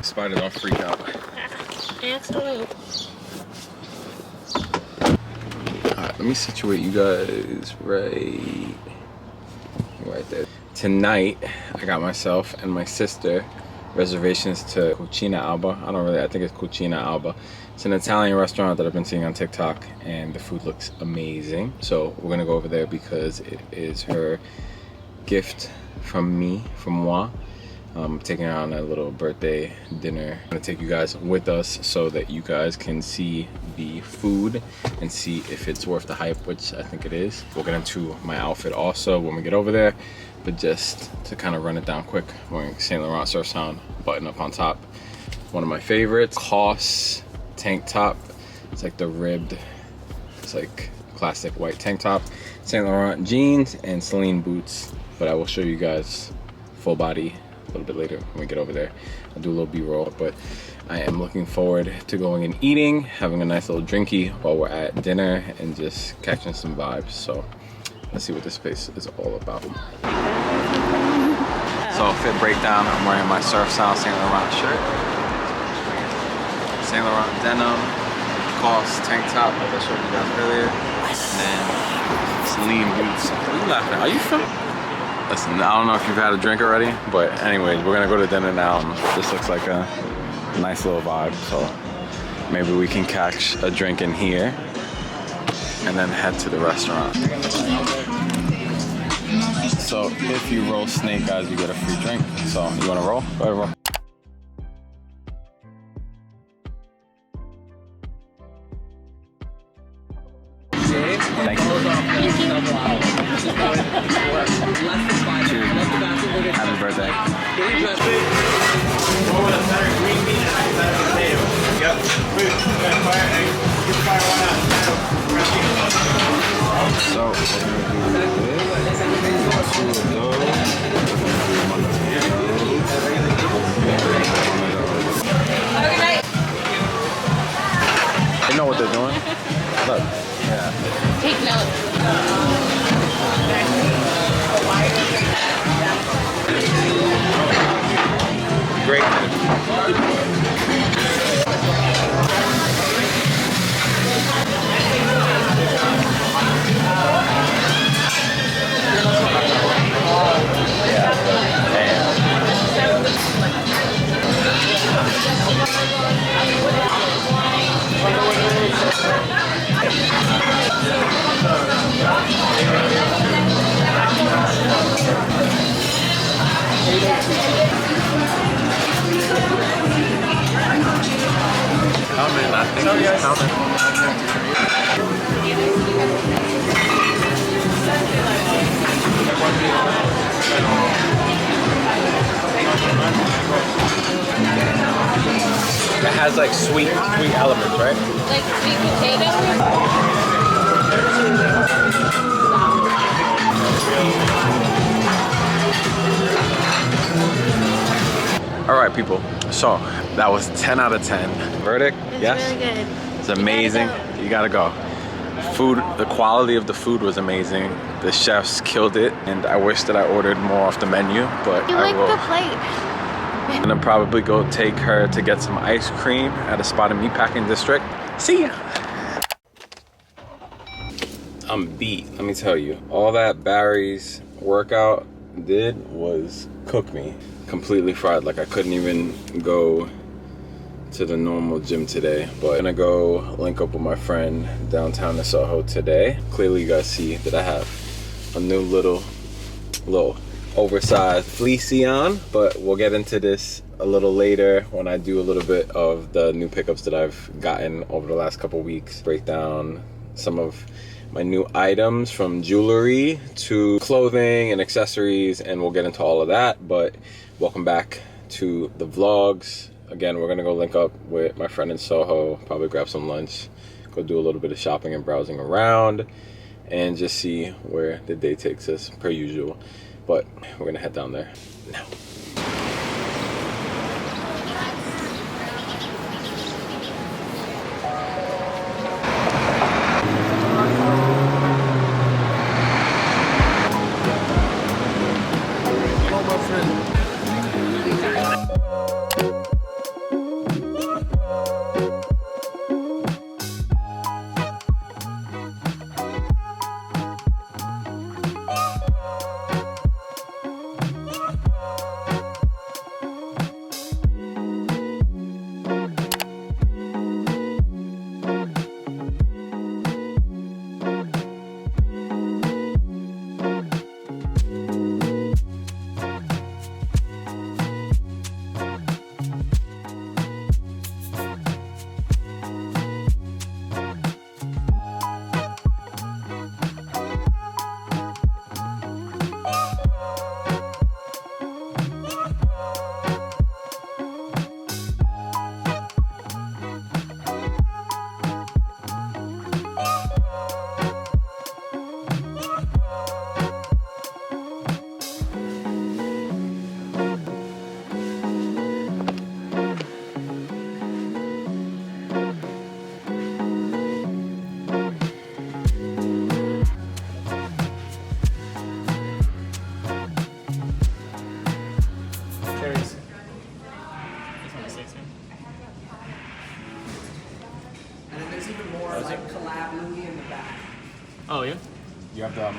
Spider, don't freak out. Excellent. Alright, let me situate you guys right there. Tonight, I got myself and my sister reservations to Cucina Alba. I think it's Cucina Alba. It's an Italian restaurant that I've been seeing on TikTok, and the food looks amazing. So we're gonna go over there because it is her gift from moi. Taking her on a little birthday dinner. I'm gonna take you guys with us so that you guys can see the food and see if it's worth the hype, which I think it is. We'll get into my outfit also when we get over there, but just to kind of run it down quick, I'm wearing Saint Laurent Surf Sound button up on top. One of my favorites, COS tank top. It's like the ribbed, it's like classic white tank top. Saint Laurent jeans and Celine boots, but I will show you guys full body a little bit later when we get over there. I'll do a little b-roll, but I am looking forward to going and eating, having a nice little drinky while we're at dinner, and just catching some vibes. So let's see what this space is all about. So fit breakdown, I'm wearing my Surf Sound Saint Laurent shirt, Saint Laurent denim, COS tank top like I showed you guys earlier, and then Celine boots. What are you laughing at? Are you from? Listen, I don't know if you've had a drink already, but anyways, we're gonna go to dinner now. This looks like a nice little vibe, so maybe we can catch a drink in here and then head to the restaurant. So if you roll snake, guys, you get a free drink. So you wanna roll? Go ahead, roll. Thank you. Cheers. Happy birthday. So we're gonna do two of those. They know what they're doing. Look. Yeah. Take notes. Great. Coming, I think he's coming. It has like sweet elements, right? Like sweet potato? All right, people. So that was 10 out of 10. Verdict? It's yes? really good. It's amazing. You gotta go. Food, the quality of the food was amazing. The chefs killed it, and I wish that I ordered more off the menu, but You I like will. the plate. I'm gonna probably go take her to get some ice cream at a spot in Meatpacking District. See ya. I'm beat, let me tell you. All that Barry's workout did was cook me. Completely fried, like I couldn't even go to the normal gym today. But I'm gonna go link up with my friend downtown in SoHo today. Clearly you guys see that I have a new little oversized fleecey on, but we'll get into this a little later when I do a little bit of the new pickups that I've gotten over the last couple weeks. Break down some of my new items, from jewelry to clothing and accessories, and we'll get into all of that. But welcome back to the vlogs. Again, we're gonna go link up with my friend in SoHo, probably grab some lunch, go do a little bit of shopping and browsing around, and just see where the day takes us per usual. But we're gonna head down there now.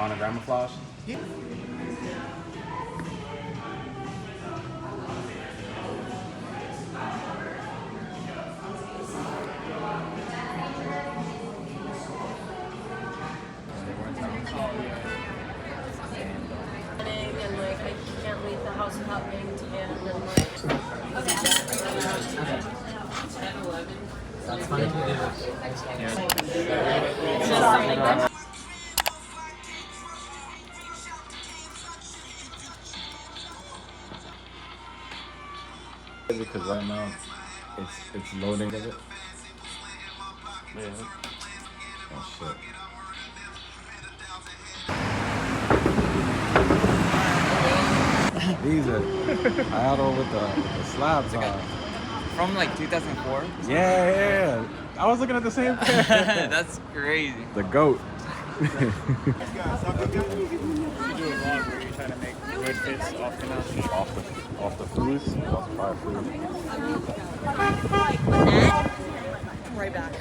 monogramouflage. Yeah. And like I can't leave the house without being tan and like That's funny. Because right now it's loading of it. Yeah. Oh shit. These are idle with the slabs on. From like 2004? Yeah. I was looking at the same thing. That's crazy. The goat. You do a vlog where you're trying to make good fits off the mouse. Off the fleece, off the fire fleece. Right back.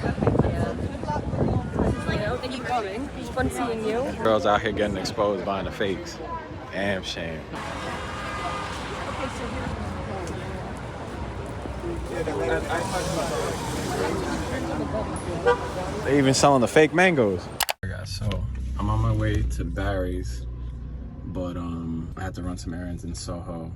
Thank you for coming. It's fun seeing you. Girls out here getting exposed buying the fakes. Damn shame. They even selling the fake mangoes. Guys, so I'm on my way to Barry's, but I had to run some errands in SoHo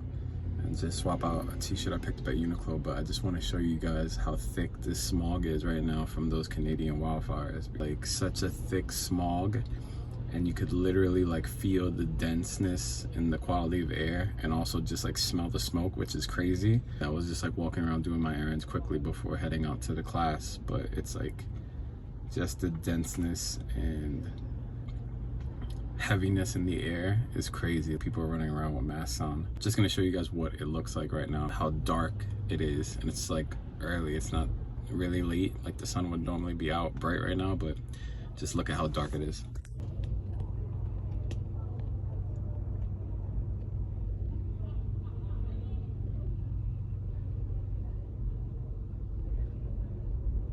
and just swap out a t-shirt I picked up at Uniqlo. But I just want to show you guys how thick this smog is right now from those Canadian wildfires. Like such a thick smog, and you could literally like feel the denseness and the quality of air, and also just like smell the smoke, which is crazy. I was just like walking around doing my errands quickly before heading out to the class, but it's like just the denseness and heaviness in the air is crazy. People are running around with masks on. Just gonna show you guys what it looks like right now, how dark it is. And it's like early, it's not really late, like the sun would normally be out bright right now, but just look at how dark it is.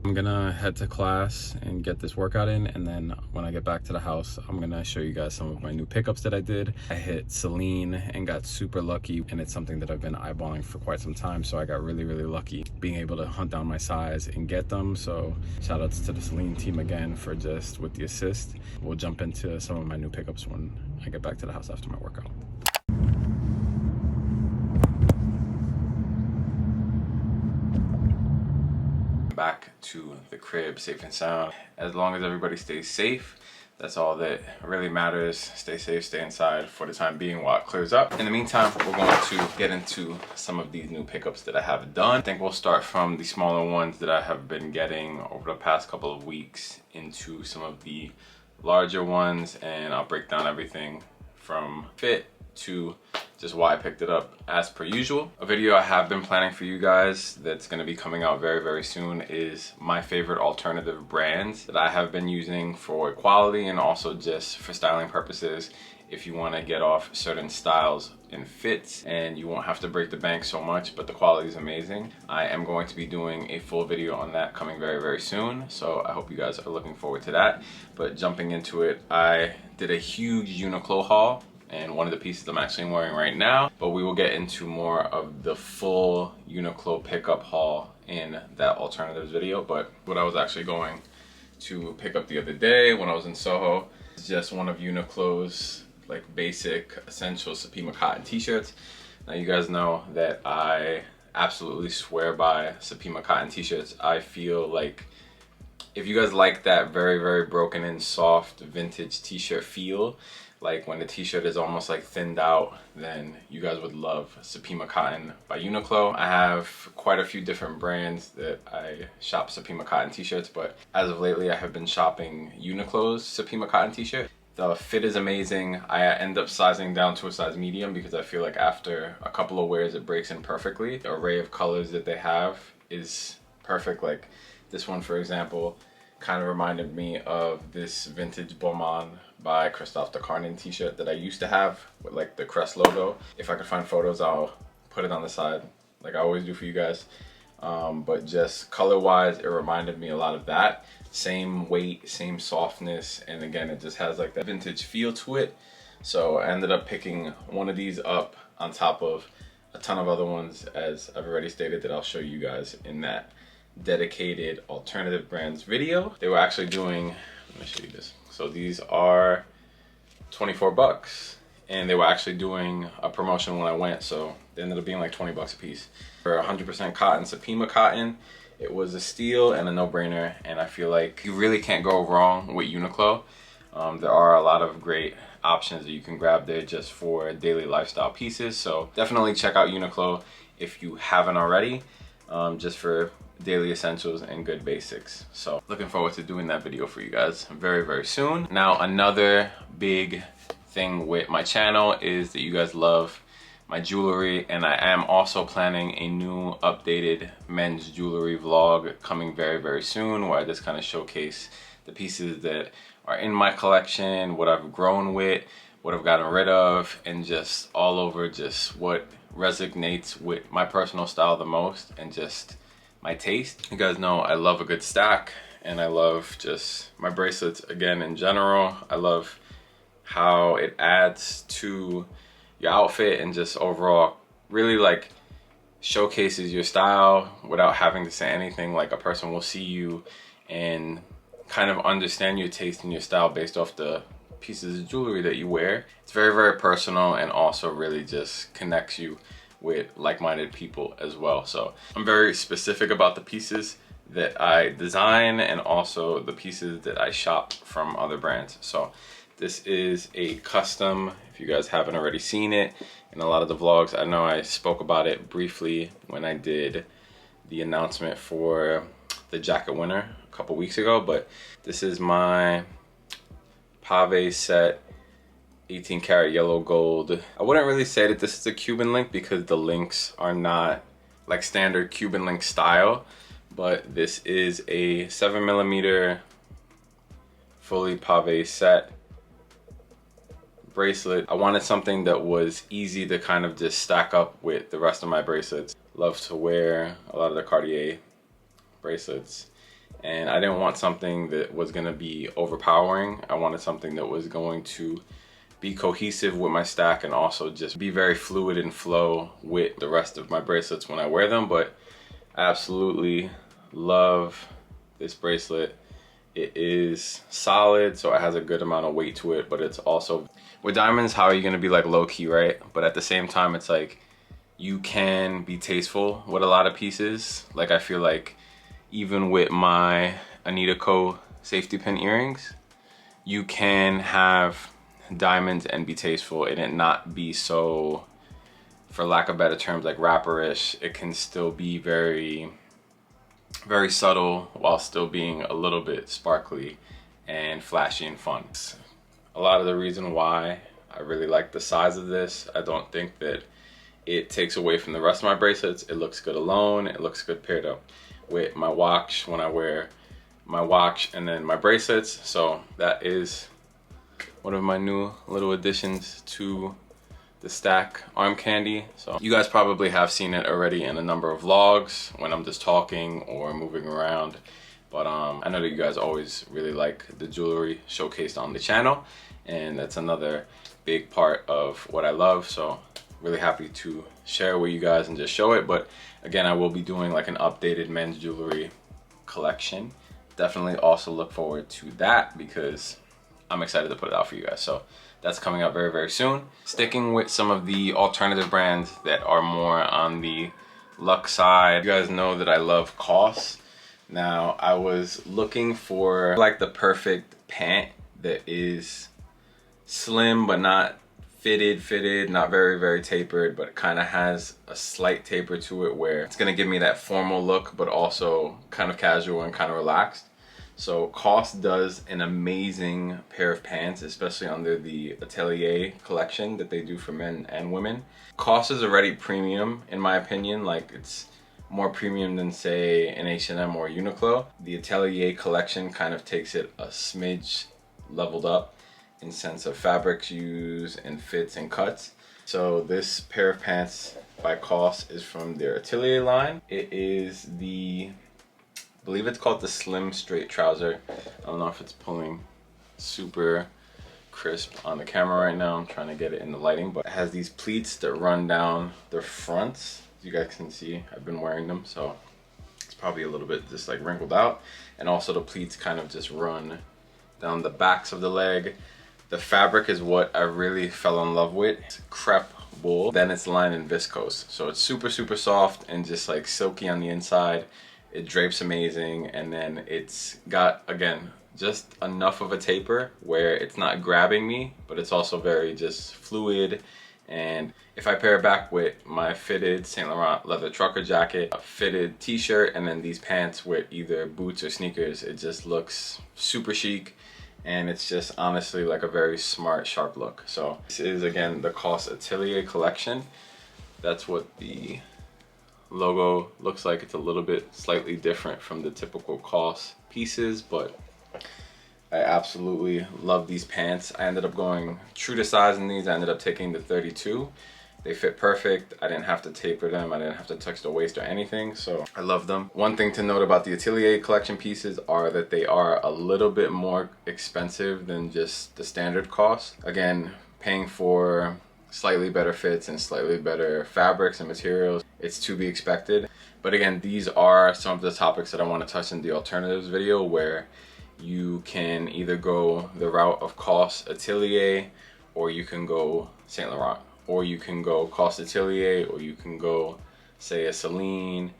I'm gonna head to class and get this workout in, and then when I get back to the house, I'm gonna show you guys some of my new pickups that I did. I hit Celine and got super lucky, and it's something that I've been eyeballing for quite some time, so I got really lucky being able to hunt down my size and get them. So shout outs to the Celine team again for just with the assist. We'll jump into some of my new pickups when I get back to the house after my workout. Back to the crib safe and sound. As long as everybody stays safe, that's all that really matters. Stay safe, stay inside for the time being while it clears up. In the meantime, we're going to get into some of these new pickups that I have done. I think we'll start from the smaller ones that I have been getting over the past couple of weeks into some of the larger ones, and I'll break down everything from fit to just why I picked it up as per usual. A video I have been planning for you guys that's going to be coming out very soon is my favorite alternative brands that I have been using for quality and also just for styling purposes. If you want to get off certain styles and fits and you won't have to break the bank so much, but the quality is amazing, I am going to be doing a full video on that coming very soon. So I hope you guys are looking forward to that. But jumping into it, I did a huge Uniqlo haul, and one of the pieces I'm actually wearing right now, but we will get into more of the full Uniqlo pickup haul in that alternatives video. But what I was actually going to pick up the other day when I was in SoHo is just one of Uniqlo's like basic essential Supima Cotton t-shirts. Now you guys know that I absolutely swear by Supima Cotton t-shirts. I feel like if you guys like that very broken in soft vintage t-shirt feel, like when the t-shirt is almost like thinned out, then you guys would love Supima Cotton by Uniqlo. I have quite a few different brands that I shop Supima Cotton t-shirts, but as of lately I have been shopping Uniqlo's Supima Cotton t-shirt. The fit is amazing. I end up sizing down to a size medium because I feel like after a couple of wears it breaks in perfectly. The array of colors that they have is perfect. Like this one, for example, kind of reminded me of this vintage Beaumont by Christophe de Carnin t-shirt that I used to have with like the crest logo. If I could find photos, I'll put it on the side like I always do for you guys. but just color wise it reminded me a lot of that. Same weight, same softness, and again it just has like that vintage feel to it. So I ended up picking one of these up on top of a ton of other ones, as I've already stated that I'll show you guys in that dedicated alternative brands video. They were actually doing, let me show you this. So these are 24 bucks, and they were actually doing a promotion when I went, so they ended up being like 20 bucks a piece. For 100% cotton, Supima cotton, it was a steal and a no-brainer, and I feel like you really can't go wrong with Uniqlo. There are a lot of great options that you can grab there just for daily lifestyle pieces, so definitely check out Uniqlo if you haven't already, just for daily essentials and good basics. So looking forward to doing that video for you guys very, very soon. Now, another big thing with my channel is that you guys love my jewelry, and I am also planning a new updated men's jewelry vlog coming very, very soon, where I just kind of showcase the pieces that are in my collection, what I've grown with, what I've gotten rid of, and just all over just what resonates with my personal style the most and just my taste. You guys know I love a good stack, and I love just my bracelets again in general. I love how it adds to your outfit and just overall really like showcases your style without having to say anything. Like, a person will see you and kind of understand your taste and your style based off the pieces of jewelry that you wear. It's very, very personal, and also really just connects you with like-minded people as well. So I'm very specific about the pieces that I design and also the pieces that I shop from other brands. So this is a custom, if you guys haven't already seen it in a lot of the vlogs. I know I spoke about it briefly when I did the announcement for the jacket winner a couple weeks ago, but this is my pave set 18 karat yellow gold. I wouldn't really say that this is a Cuban link because the links are not like standard Cuban link style, but this is a 7mm fully pave set bracelet. I wanted something that was easy to kind of just stack up with the rest of my bracelets. Love to wear a lot of the Cartier bracelets, and I didn't want something that was going to be overpowering. I wanted something that was going to be cohesive with my stack and also just be very fluid and flow with the rest of my bracelets when I wear them. But I absolutely love this bracelet. It is solid, so it has a good amount of weight to it, but it's also, with diamonds, how are you going to be like low-key, right? But at the same time, it's like you can be tasteful with a lot of pieces. Like, I feel like even with my Anita safety pin earrings, you can have diamonds and be tasteful and it not be so, for lack of better terms, like rapperish. It can still be very, very subtle while still being a little bit sparkly and flashy and fun. A lot of the reason why I really like the size of this, I don't think that it takes away from the rest of my bracelets. It looks good alone. It looks good paired up with my watch when I wear my watch and then my bracelets. So that is one of my new little additions to the stack arm candy. So you guys probably have seen it already in a number of vlogs when I'm just talking or moving around, but I know that you guys always really like the jewelry showcased on the channel, and that's another big part of what I love. So really happy to share with you guys and just show it. But again, I will be doing like an updated men's jewelry collection. Definitely also look forward to that because I'm excited to put it out for you guys. So that's coming out very, very soon. Sticking with some of the alternative brands that are more on the luxe side. You guys know that I love COS. Now, I was looking for like the perfect pant that is slim but not fitted, not very, very tapered, but it kind of has a slight taper to it where it's gonna give me that formal look, but also kind of casual and kind of relaxed. So COS does an amazing pair of pants, especially under the Atelier collection that they do for men and women. COS is already premium in my opinion. Like, it's more premium than say an H&M or Uniqlo. The Atelier collection kind of takes it a smidge leveled up in sense of fabrics used and fits and cuts. So this pair of pants by COS is from their Atelier line. It is the, I believe it's called the Slim Straight Trouser. I don't know if it's pulling super crisp on the camera right now. I'm trying to get it in the lighting, but it has these pleats that run down the fronts. As you guys can see, I've been wearing them, so it's probably a little bit just like wrinkled out. And also the pleats kind of just run down the backs of the leg. The fabric is what I really fell in love with. It's crepe wool, then it's lined in viscose. So it's super, super soft and just like silky on the inside. It drapes amazing, and then it's got, again, just enough of a taper where it's not grabbing me, but it's also very just fluid. And if I pair it back with my fitted Saint Laurent leather trucker jacket, a fitted t-shirt, and then these pants with either boots or sneakers, it just looks super chic. And it's just honestly like a very smart, sharp look. So this is, again, the COS Atelier collection. That's what the logo looks like. It's a little bit slightly different from the typical COS pieces, but I absolutely love these pants. I ended up going true to size in these. I ended up taking the 32. They fit perfect. I didn't have to taper them. I didn't have to touch the waist or anything, so I love them. One thing to note about the Atelier collection pieces are that they are a little bit more expensive than just the standard COS. Again, paying for slightly better fits and slightly better fabrics and materials, it's to be expected. But again, these are some of the topics that I want to touch in the alternatives video, where you can either go the route of COS Atelier, or you can go Saint Laurent, or you can go COS Atelier, or you can go, say, a Celine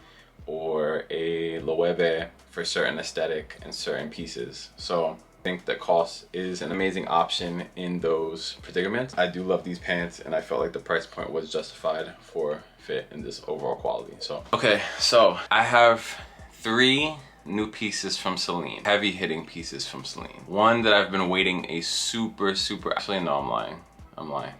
or a Loewe for certain aesthetic and certain pieces. So I think that COS is an amazing option in those predicaments. I do love these pants, and I felt like the price point was justified for fit and this overall quality. So okay, so I have 3 new pieces from Celine, heavy hitting pieces from Celine. One that I've been waiting a super, actually no, I'm lying.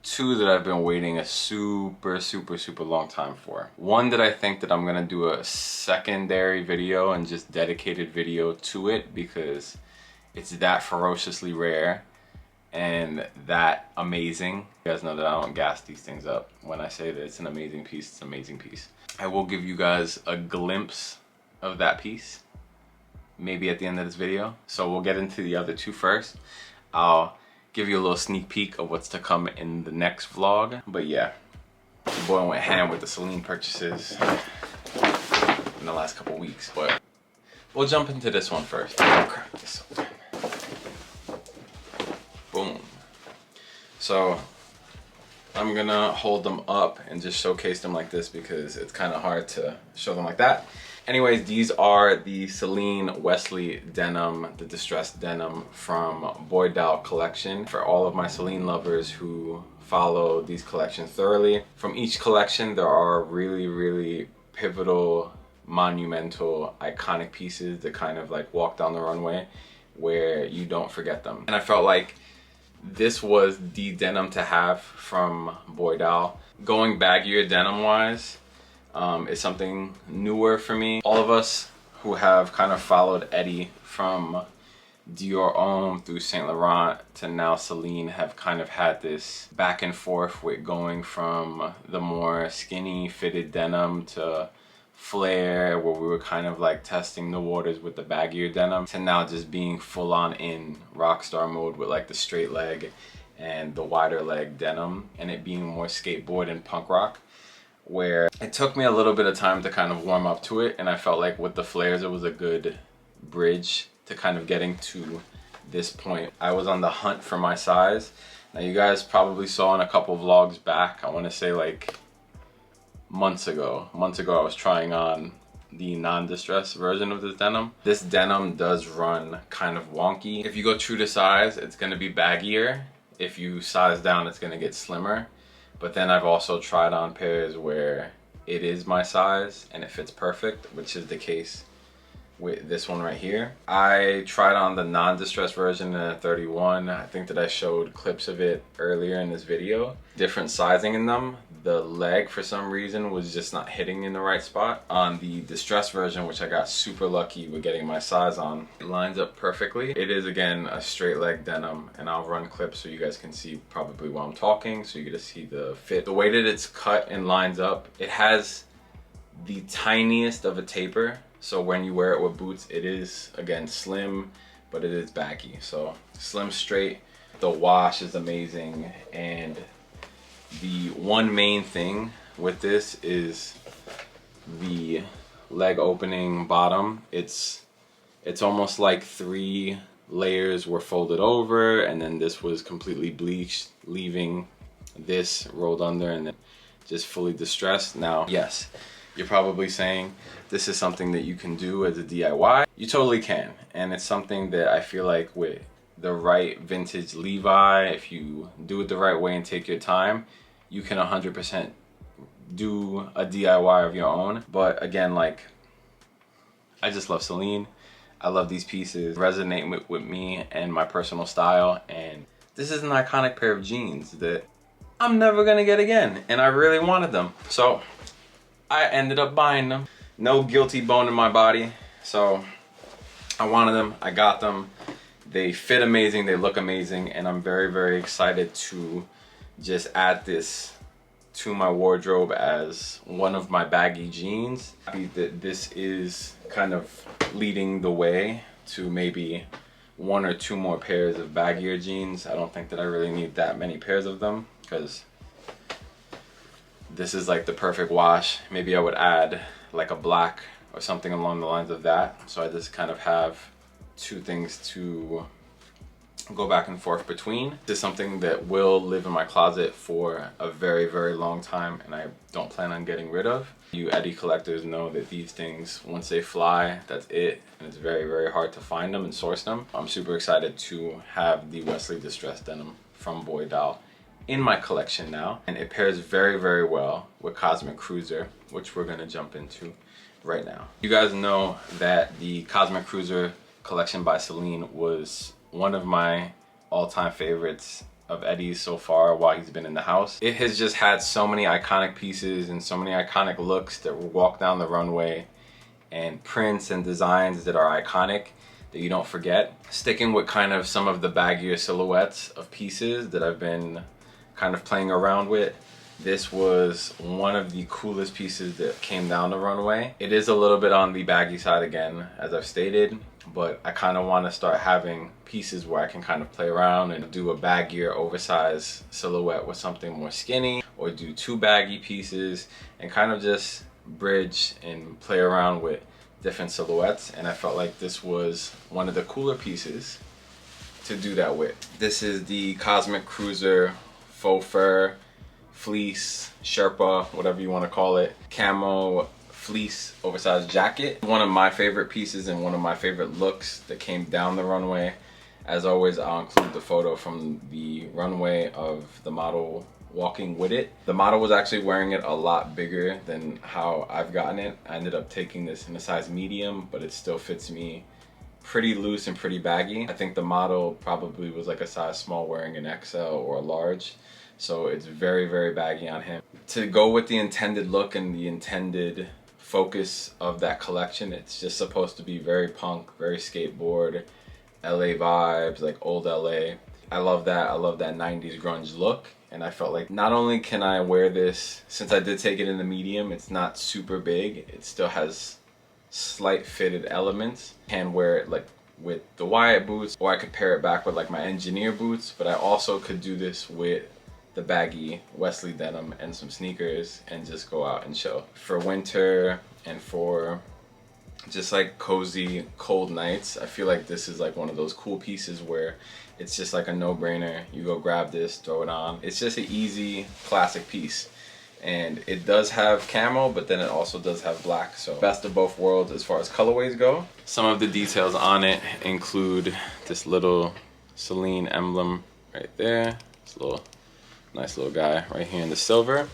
2 that I've been waiting a super long time for. One that I think that I'm gonna do a secondary video and just dedicated video to it, because it's that ferociously rare and that amazing. You guys know that I don't gas these things up. When I say that it's an amazing piece, it's an amazing piece. I will give you guys a glimpse of that piece maybe at the end of this video, so we'll get into the other 2 first. I'll give you a little sneak peek of what's to come in the next vlog. But yeah, the boy went ham with the Celine purchases in the last couple weeks, but we'll jump into this one first. Crack this open. Boom. So I'm gonna hold them up and just showcase them like this, because it's kind of hard to show them like that. Anyways, these are the Celine Wesley denim, the distressed denim from Boydal collection. For all of my Celine lovers who follow these collections thoroughly, from each collection there are really pivotal, monumental, iconic pieces that kind of like walk down the runway where you don't forget them. And I felt like this was the denim to have from Boydal. Going baggier denim wise is something newer for me. All of us who have kind of followed Eddie from Dior Homme through Saint Laurent to now Celine have kind of had this back and forth with going from the more skinny fitted denim to flare, where we were kind of like testing the waters with the baggier denim, to now just being full on in rockstar mode with like the straight leg and the wider leg denim, and it being more skateboard and punk rock, where it took me a little bit of time to kind of warm up to it. And I felt like with the flares it was a good bridge to kind of getting to this point. I was on the hunt for my size. Now you guys probably saw in a couple vlogs back, I want to say like months ago I was trying on the non-distressed version of this denim. This denim does run kind of wonky. If you go true to size, it's going to be baggier. If you size down, it's going to get slimmer. But then I've also tried on pairs where it is my size and it fits perfect, which is the case with this one right here. I tried on the non-distressed version in a 31. I think that I showed clips of it earlier in this video. Different sizing in them. The leg for some reason was just not hitting in the right spot. On the distressed version, which I got super lucky with getting my size on, it lines up perfectly. It is again a straight leg denim, and I'll run clips so you guys can see probably while I'm talking, so you get to see the fit. The way that it's cut and lines up, it has the tiniest of a taper, so when you wear it with boots, it is again slim, but it is baggy. So slim, straight. The wash is amazing, and the one main thing with this is the leg opening bottom. It's almost like 3 layers were folded over, and then this was completely bleached, leaving this rolled under and then just fully distressed. Now, yes, you're probably saying this is something that you can do as a DIY. You totally can, and it's something that I feel like with the right vintage Levi, if you do it the right way and take your time, you can 100% do a DIY of your own. But again, like, I just love Celine. I love these pieces, resonate with me and my personal style, and this is an iconic pair of jeans that I'm never gonna get again, and I really wanted them, so I ended up buying them. No guilty bone in my body, so I wanted them, I got them. They fit amazing, they look amazing, and I'm very, very excited to just add this to my wardrobe as one of my baggy jeans. Happy that this is kind of leading the way to maybe 1 or 2 more pairs of baggier jeans. I don't think that I really need that many pairs of them, because this is like the perfect wash. Maybe I would add like a black or something along the lines of that. So I just kind of have 2 things to go back and forth between. This is something that will live in my closet for a very, very long time, and I don't plan on getting rid of. You Eddie collectors know that these things, once they fly, that's it, and it's very, very hard to find them and source them. I'm super excited to have the Wesley distressed denim from Boy Doll in my collection now, and it pairs very, very well with Cosmic Cruiser, which we're gonna jump into right now. You guys know that the Cosmic Cruiser collection by Celine was one of my all-time favorites of Eddie's so far while he's been in the house. It has just had so many iconic pieces and so many iconic looks that walk down the runway, and prints and designs that are iconic that you don't forget. Sticking with kind of some of the baggier silhouettes of pieces that I've been kind of playing around with, this was one of the coolest pieces that came down the runway. It is a little bit on the baggy side again, as I've stated, but I kind of want to start having pieces where I can kind of play around and do a baggier, oversized silhouette with something more skinny, or do 2 baggy pieces and kind of just bridge and play around with different silhouettes. And I felt like this was one of the cooler pieces to do that with. This is the Cosmic Cruiser faux fur, fleece, Sherpa, whatever you want to call it, camo fleece oversized jacket. One of my favorite pieces and one of my favorite looks that came down the runway. As always, I'll include the photo from the runway of the model walking with it. The model was actually wearing it a lot bigger than how I've gotten it. I ended up taking this in a size medium, but it still fits me pretty loose and pretty baggy. I think the model probably was like a size small wearing an XL or a large. So it's very, very baggy on him. To go with the intended look and the intended focus of that collection, it's just supposed to be very punk, very skateboard, LA vibes, like old LA. I love that. I love that 90s grunge look. And I felt like not only can I wear this, since I did take it in the medium, it's not super big. It still has slight fitted elements. I can wear it like with the Wyatt boots, or I could pair it back with like my engineer boots, but I also could do this with the baggy Wesley denim and some sneakers and just go out and chill. For winter and for just like cozy cold nights, I feel like this is like one of those cool pieces where it's just like a no-brainer. You go grab this, throw it on. It's just an easy classic piece, and it does have camo, but then it also does have black, so best of both worlds as far as colorways go. Some of the details on it include this little Celine emblem right there. It's a little nice little guy right here in the silver.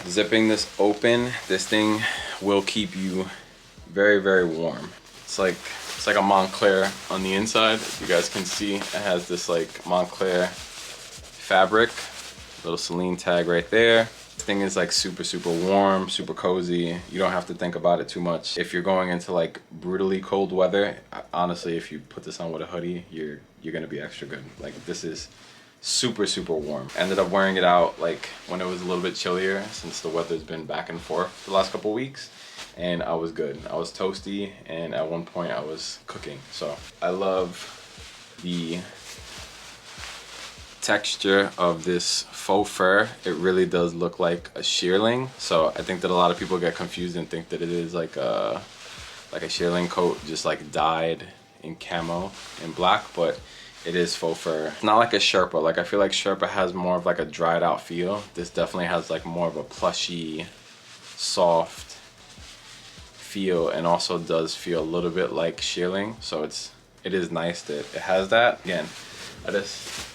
Zipping this open, this thing will keep you very, very warm. It's like a Montclair on the inside. As you guys can see, it has this like Montclair fabric. Little Celine tag right there. This thing is like super warm, super cozy. You don't have to think about it too much. If you're going into like brutally cold weather, honestly, if you put this on with a hoodie, you're gonna be extra good. Like this is super warm. Ended up wearing it out like when it was a little bit chillier, since the weather's been back and forth the last couple weeks, and I was good. I was toasty, and at one point I was cooking. So I love the texture of this faux fur. It really does look like a shearling. So I think that a lot of people get confused and think that it is like a shearling coat just like dyed in camo and black, but it is faux fur. It's not like a Sherpa. Like I feel like Sherpa has more of like a dried out feel. This definitely has like more of a plushy, soft feel, and also does feel a little bit like shearling. So it is nice that it has that. Again, I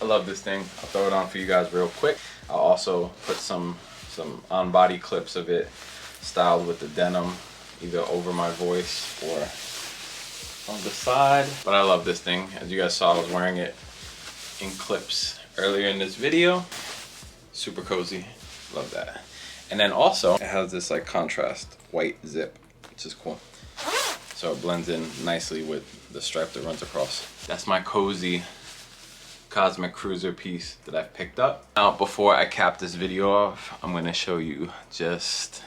love this thing. I'll throw it on for you guys real quick. I'll also put some on body clips of it styled with the denim, either over my voice or on the side. But I love this thing. As you guys saw, I was wearing it in clips earlier in this video. Super cozy. Love that. And then also it has this like contrast white zip, which is cool. So it blends in nicely with the stripe that runs across. That's my cozy cosmic cruiser piece that I've picked up. Now, before I cap this video off, I'm gonna show you just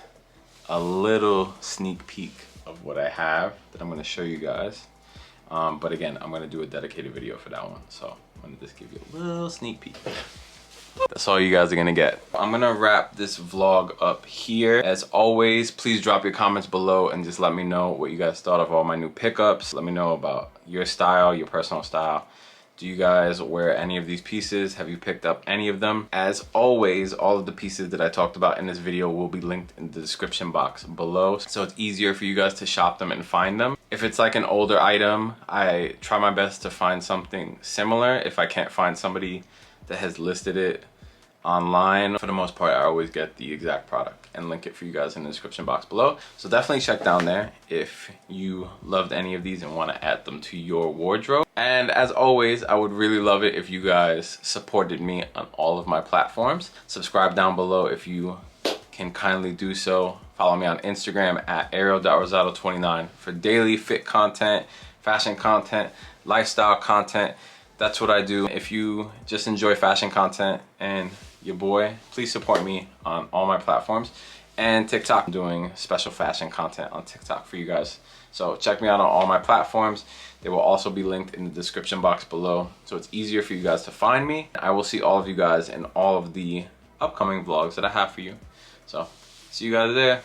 a little sneak peek of what I have that I'm gonna show you guys. But again, I'm gonna do a dedicated video for that one. So I'm gonna just give you a little sneak peek. That's all you guys are gonna get. I'm gonna wrap this vlog up here. As always, please drop your comments below and just let me know what you guys thought of all my new pickups. Let me know about your style, your personal style. Do you guys wear any of these pieces? Have you picked up any of them? As always, all of the pieces that I talked about in this video will be linked in the description box below, so it's easier for you guys to shop them and find them. If it's like an older item, I try my best to find something similar. If I can't find somebody that has listed it online, for the most part I always get the exact product and link it for you guys in the description box below. So definitely check down there if you loved any of these and want to add them to your wardrobe. And as always, I would really love it if you guys supported me on all of my platforms. Subscribe down below if you can kindly do so. Follow me on Instagram at Ariel.Rosado29 for daily fit content, fashion content, lifestyle content. That's what I do. If you just enjoy fashion content and your boy, please support me on all my platforms. And TikTok, I'm doing special fashion content on TikTok for you guys. So check me out on all my platforms. They will also be linked in the description box below, so it's easier for you guys to find me. I will see all of you guys in all of the upcoming vlogs that I have for you. So see you guys there.